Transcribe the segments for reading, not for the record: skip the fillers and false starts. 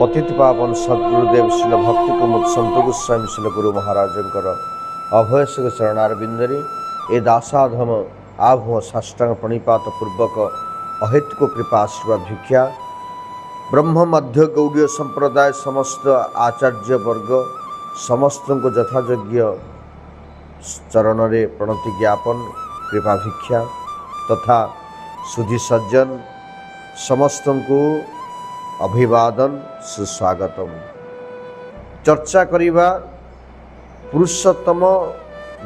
पतित पावन सद्गुरुदेव शिल भक्ति कुमुद संत गोस्वामी शिल गुरु महाराजंकर अभयसुख चरणारविंदरे ए दासाधम आभव साष्टांग प्रणिपात पूर्वक अहेतुक कृपा आशीर्वाद भिक्षा ब्रह्म मध्य गौड़ीय संप्रदाय समस्त आचार्य वर्ग समस्त को यथायोग्य चरण रे प्रणति ज्ञापन कृपा भिक्षा तथा सुधी सज्जन समस्त को अभिवादन सुस्वागतम। चर्चा करिबा पुरुषोत्तम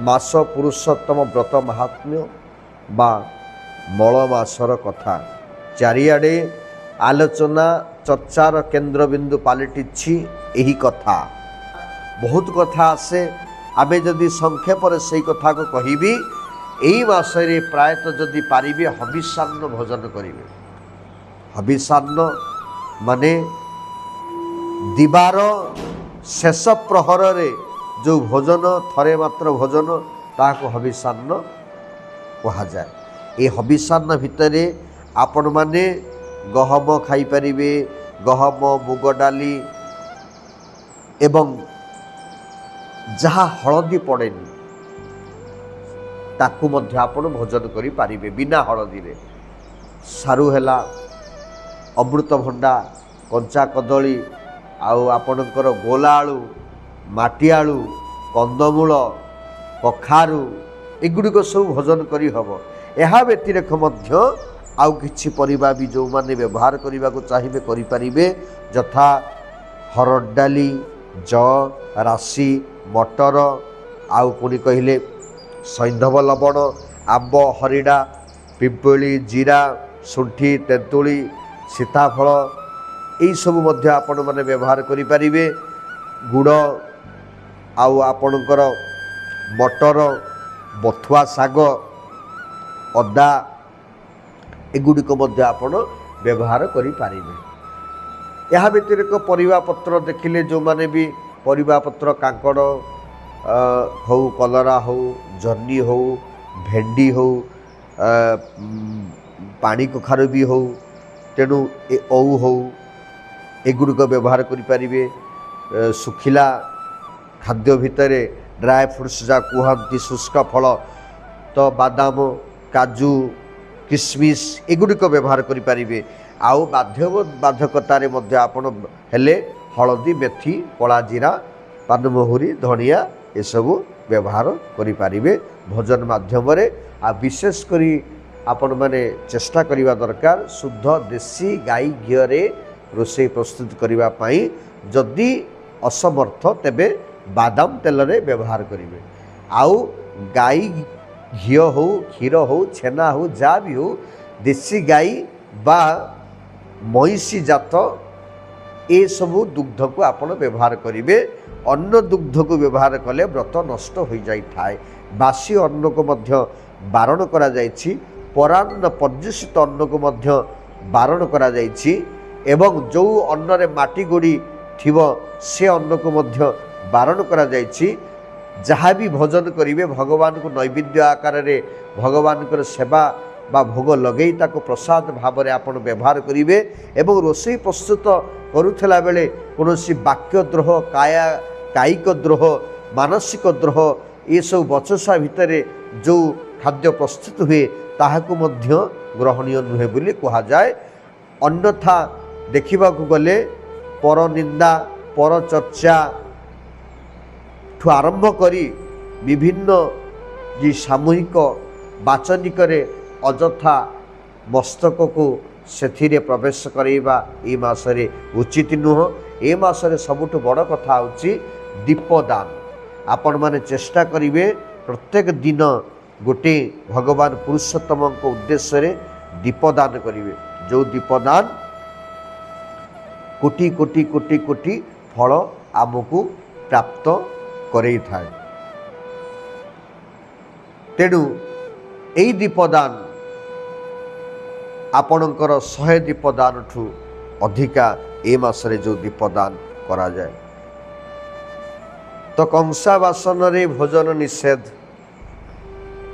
मास पुरुषोत्तम व्रत महात्म्य बा मल मासर कथा चारिआडे आलोचना चर्चार केन्द्रबिंदु पलटिछि एही कथा। बहुत कथा आसे आबे जदि संक्षेप से कथा को कहिबी एही मासरे प्रायतः जदि पारिबे हविषान्न भोजन करिवे। हविषान्न माने दिबार शेष प्रहर रे जो भोजन थरे मात्र भोजन ताको हविषान्न कहा जाए। ये हविषान्न भितरे आपण माने गहम खाई परिबे, गहम मुग डाली एवं जहाँ हलदी पड़ेनी ताकू मध्य आपण भोजन करि पारिबे बिना हलदी रे। सारू हैला, अमृतभंडा, कंचा कदली आउ आपणकर गोला आलू, माटी आलू, कंदमूल, कखारू एगुड़िक सब भोजन करी हबो। एहा व्यतिरेक मध्य आउ किछि परिबा भी जो माने व्यवहार करने को चाहिए करि परिबे यथा हरड़ डाली, जौ, राशि, मटर आउ पुणी कहले सैंधव लवण, आंब, हरिडा, पिंपली, जीरा, शुंठी, तेंतुली, सीताफल यही सब मध्य आपण माने व्यवहार करि परिबे। गुड़ आउ आपणकर मटर, बथुआ शाग, अदा एगुड़िक मध्य आपण व्यवहार करि पारिबे। यह व्यतिरिक्त परिबा पत्र देखिले जो माने भी परिबा पत्र कांकड़ हो, कलरा हो, जर्नी हो, भेंडी हो, पानी कखारू भी हो, तेणु ए औ हो एगुड़िक व्यवहार करें। सुखिला खाद्य भितर ड्राए फ्रुट्स जहाँ कहती शुष्क फल तो बादाम, काजू, किशमिश एगुड़िक व्यवहार करें। आउ बाध्यकतार आपण हेले हलदी, मेथी, कला जीरा, पानमहुरी, धनिया एसबू व्यवहार करें भोजन माध्यम। आ विशेषकर आपण माने चेष्टा करिबा दरकार शुद्ध देसी गाई घी रे रोषे प्रस्तुत करिबा पाई। जदि असमर्थ तेबे बादाम तेल रे व्यवहार करिवे। आउ गाई घी हो, क्षीर हो, छेना हो, जा भी हो देसी गाई बा महिषी जात ए सबु दुग्ध को आपण व्यवहार करिवे। अन्न दुग्ध को व्यवहार कले व्रत नष्ट हो जाई थाए। बासी अन्न को मध्य बारण करा जायछि, परान्न पर्युषित अन्न को मध्य बारण करा जायछि एवं जो अन्न रे माटी गोड़ी थिबो से अन्न को मध्य बारण करा जायछि। जहाँ भी भोजन करिवे भगवान को नैवेद्य आकार रे भगवान को सेवा बा भोग लगेई ताको प्रसाद भाव रे आपण व्यवहार करिवे। एवं रोषेई प्रस्तुत करुथला बेले कोनोसी वाक्य द्रोह, कायिक द्रोह, मानसिक द्रोह ये सब बचसा भितरे जो खाद्य प्रस्तुत हुए ताहाकु मध्य ग्रहणीय नुहे बोली कहा जाए। अन्यथा देखा गले पर निंदा, पर चर्चा ठू आरंभ करी विभिन्न जी सामूहिक वाचनिक अजथा मस्तक को सेथिरे प्रवेश करवा ये मासरे उचित नुह। ए मासरे सबुठ बड़ कथा होची दीपदान। आपण माने चेष्टा करिवे प्रत्येक दिन गोटे भगवान पुरुषोत्तम को उद्देश्य रे दीपदान करिवे। जो दीपदान कोटि कोटि कोटि कोटि फल आमको प्राप्त करई थाए। तेणु एई दीपदान आपणकर 100 दीपदान ठू अधिका ए मासरे जो दीपदान करा जाए। तो कंसा बासन रे भोजन निषेध।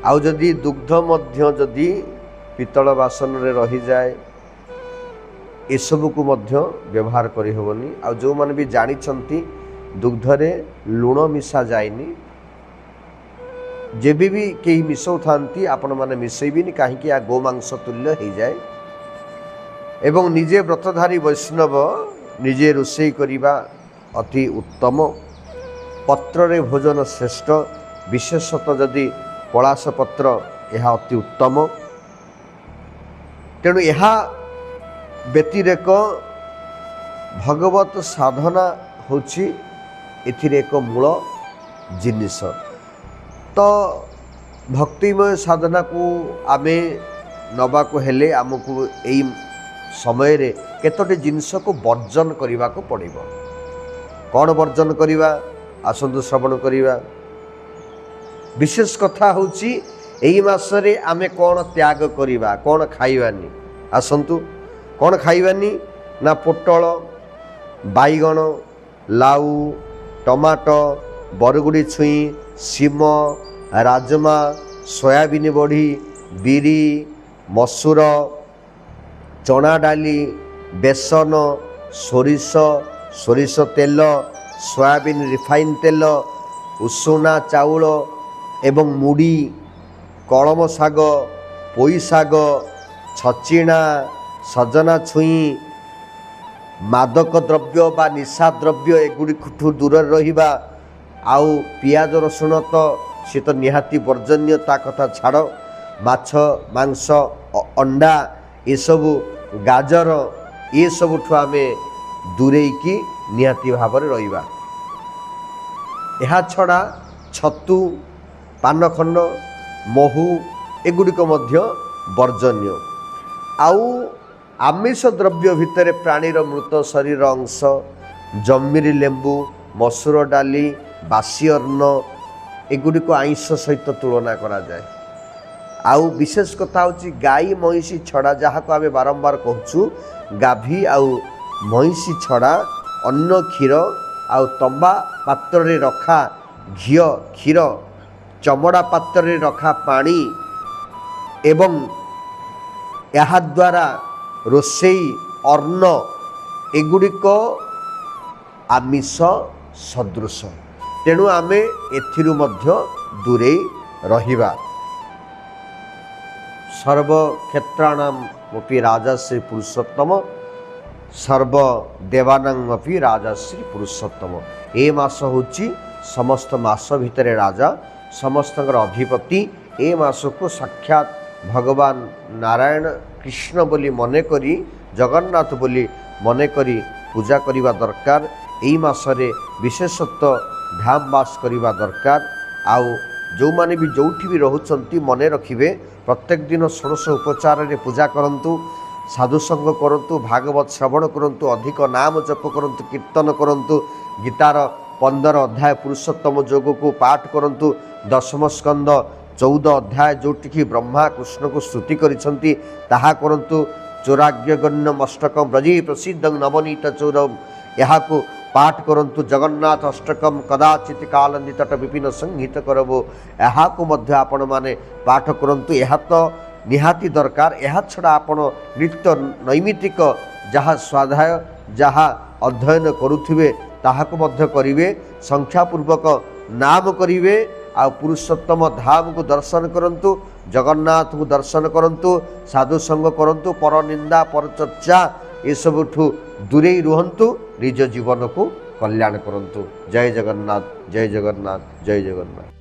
आउ जदि दुग्ध मध्य जदि पितल बासन रे रही जाए ଏସବୁକୁ ମଧ୍ୟ ବ୍ୟବହାର କରିହେବନି। ଆଉ ଯେଉଁମାନେ ବି ଜାଣିଛନ୍ତି ଦୁଗ୍ଧରେ ଲୁଣ ମିଶା ଯାଏନି, ଯେବେ ବି କେହି ମିଶାଉଥାନ୍ତି ଆପଣମାନେ ମିଶାଇବେନି, କାହିଁକି ଏହା ଗୋମାଂସ ତୁଲ୍ୟ ହୋଇଯାଏ। ଏବଂ ନିଜେ ବ୍ରତଧାରୀ ବୈଷ୍ଣବ ନିଜେ ରୋଷେଇ କରିବା ଅତି ଉତ୍ତମ। ପତ୍ରରେ ଭୋଜନ ଶ୍ରେଷ୍ଠ, ବିଶେଷତଃ ଯଦି ପଳାଶ ପତ୍ର, ଏହା ଅତି ଉତ୍ତମ। ତେଣୁ ଏହା ବ୍ୟତିରେକ ଭଗବତ ସାଧନା ହେଉଛି ଏଥିରେ ଏକ ମୂଳ ଜିନିଷ। ତ ଭକ୍ତିମୟ ସାଧନାକୁ ଆମେ ନେବାକୁ ହେଲେ ଆମକୁ ଏଇ ସମୟରେ କେତୋଟି ଜିନିଷକୁ ବର୍ଜନ କରିବାକୁ ପଡ଼ିବ। କ'ଣ ବର୍ଜନ କରିବା? ଆସନ୍ତୁ ଶ୍ରବଣ କରିବା। ବିଶେଷ କଥା ହେଉଛି ଏହି ମାସରେ ଆମେ କ'ଣ ତ୍ୟାଗ କରିବା, କ'ଣ ଖାଇବାନି। ଆସନ୍ତୁ, କ'ଣ ଖାଇବାନି ନା ପୋଟଳ, ବାଇଗଣ, ଲାଉ, ଟମାଟୋ, ବରଗୁଡ଼ି ଛୁଇଁ, ଶିମ, ରାଜମା, ସୋୟାବିନ ବଢ଼ି, ବିରି, ମସୁର, ଚଣା ଡାଲି, ବେସନ, ସୋରିଷ ତେଲ, ସୋୟାବିନ ରିଫାଇନ୍ ତେଲ, ଉଷୁନା ଚାଉଳ ଏବଂ ମୁଢ଼ି, କଳମ ଶାଗ, ପୋଇ ଶାଗ, ଛଚିଣା, ସଜନା ଛୁଇଁ, ମାଦକ ଦ୍ରବ୍ୟ ବା ନିଶା ଦ୍ରବ୍ୟ ଏଗୁଡ଼ିକଠୁ ଦୂରରେ ରହିବା। ଆଉ ପିଆଜ ରସୁଣ ତ ସେ ତ ନିହାତି ବର୍ଜନୀୟ, ତା କଥା ଛାଡ଼। ମାଛ, ମାଂସ, ଅଣ୍ଡା, ଏସବୁ, ଗାଜର, ଏସବୁଠୁ ଆମେ ଦୂରେଇକି ନିହାତି ଭାବରେ ରହିବା। ଏହା ଛଡ଼ା ଛତୁ, ପାନଖଣ୍ଡ, ମହୁ ଏଗୁଡ଼ିକ ମଧ୍ୟ ବର୍ଜନୀୟ। ଆଉ ଆମିଷ ଦ୍ରବ୍ୟ ଭିତରେ ପ୍ରାଣୀର ମୃତ ଶରୀର ଅଂଶ, ଜମିରି ଲେମ୍ବୁ, ମସୁର ଡାଲି, ବାସି ଅନ୍ନ ଏଗୁଡ଼ିକୁ ଆଇଁଷ ସହିତ ତୁଳନା କରାଯାଏ। ଆଉ ବିଶେଷ କଥା ହେଉଛି ଗାଈ ମଇଁଷି ଛଡ଼ା, ଯାହାକୁ ଆମେ ବାରମ୍ବାର କହୁଛୁ, ଗାଭୀ ଆଉ ମଇଁଷି ଛଡ଼ା ଅନ୍ୟ କ୍ଷୀର ଆଉ ତମ୍ବା ପାତ୍ରରେ ରଖା ଘିଅ, କ୍ଷୀର, ଚମଡ଼ା ପାତ୍ରରେ ରଖା ପାଣି ଏବଂ ଏହାଦ୍ୱାରା ରୋଷେଇ ଅନ୍ନ ଏଗୁଡ଼ିକ ଆମିଷ ସଦୃଶ। ତେଣୁ ଆମେ ଏଥିରୁ ମଧ୍ୟ ଦୂରେଇ ରହିବା। ସର୍ବକ୍ଷେତ୍ରାଣାମପି ରାଜଶ୍ରୀ ପୁରୁଷୋତ୍ତମ, ସର୍ବଦେବାନାମପି ରାଜଶ୍ରୀ ପୁରୁଷୋତ୍ତମ। ଏ ମାସ ହେଉଛି ସମସ୍ତ ମାସ ଭିତରେ ରାଜା, ସମସ୍ତଙ୍କର ଅଧିପତି। ଏ ମାସକୁ ସାକ୍ଷାତ ଭଗବାନ ନାରାୟଣ କୃଷ୍ଣ ବୋଲି ମନେକରି, ଜଗନ୍ନାଥ ବୋଲି ମନେକରି ପୂଜା କରିବା ଦରକାର। ଏହି ମାସରେ ବିଶେଷତଃ ଧ୍ୟାନ ବାସ କରିବା ଦରକାର। ଆଉ ଯେଉଁମାନେ ବି ଯେଉଁଠି ବି ରହୁଛନ୍ତି ମନେ ରଖିବେ, ପ୍ରତ୍ୟେକ ଦିନ ଷୋଡ଼ଶ ଉପଚାରରେ ପୂଜା କରନ୍ତୁ, ସାଧୁସଙ୍ଗ କରନ୍ତୁ, ଭାଗବତ ଶ୍ରବଣ କରନ୍ତୁ, ଅଧିକ ନାମ ଜପ କରନ୍ତୁ, କୀର୍ତ୍ତନ କରନ୍ତୁ, ଗୀତାର 15 ଅଧ୍ୟାୟ ପୁରୁଷୋତ୍ତମ ଯୋଗକୁ ପାଠ କରନ୍ତୁ, ଦଶମ ସ୍କନ୍ଦ 14 ଅଧ୍ୟାୟ ଯେଉଁଠିକି ବ୍ରହ୍ମା କୃଷ୍ଣକୁ ସ୍ତୁତି କରିଛନ୍ତି ତାହା କରନ୍ତୁ, ଚୋରାଗ୍ୟଗଣ୍ୟ ମଷ୍ଟକମ୍ ବ୍ରଜୀ ପ୍ରସିଦ୍ଧଂ ନବନୀତ ଚୌରମ୍ ଏହାକୁ ପାଠ କରନ୍ତୁ, ଜଗନ୍ନାଥ ଅଷ୍ଟକମ୍ କଦାଚିତ୍ କାଳନିତଟ ବିପିନ ସଂହିତ କରବୋ ଏହାକୁ ମଧ୍ୟ ଆପଣମାନେ ପାଠ କରନ୍ତୁ। ଏହା ତ ନିହାତି ଦରକାର। ଏହା ଛଡ଼ା ଆପଣ ନିତ୍ୟ ନୈମିତ୍ତିକ ଯାହା ସ୍ୱାଧ୍ୟାୟ, ଯାହା ଅଧ୍ୟୟନ କରୁଥିବେ ତାହାକୁ ମଧ୍ୟ କରିବେ, ସଂଖ୍ୟାପୂର୍ବକ ନାମ କରିବେ। ଆଉ ପୁରୁଷୋତ୍ତମ ଧାମକୁ ଦର୍ଶନ କରନ୍ତୁ, ଜଗନ୍ନାଥଙ୍କୁ ଦର୍ଶନ କରନ୍ତୁ, ସାଧୁସଙ୍ଗ କରନ୍ତୁ, ପରନିନ୍ଦା ପରଚର୍ଚ୍ଚା ଏସବୁଠୁ ଦୂରେଇ ରୁହନ୍ତୁ, ନିଜ ଜୀବନକୁ କଲ୍ୟାଣ କରନ୍ତୁ। ଜୟ ଜଗନ୍ନାଥ, ଜୟ ଜଗନ୍ନାଥ, ଜୟ ଜଗନ୍ନାଥ।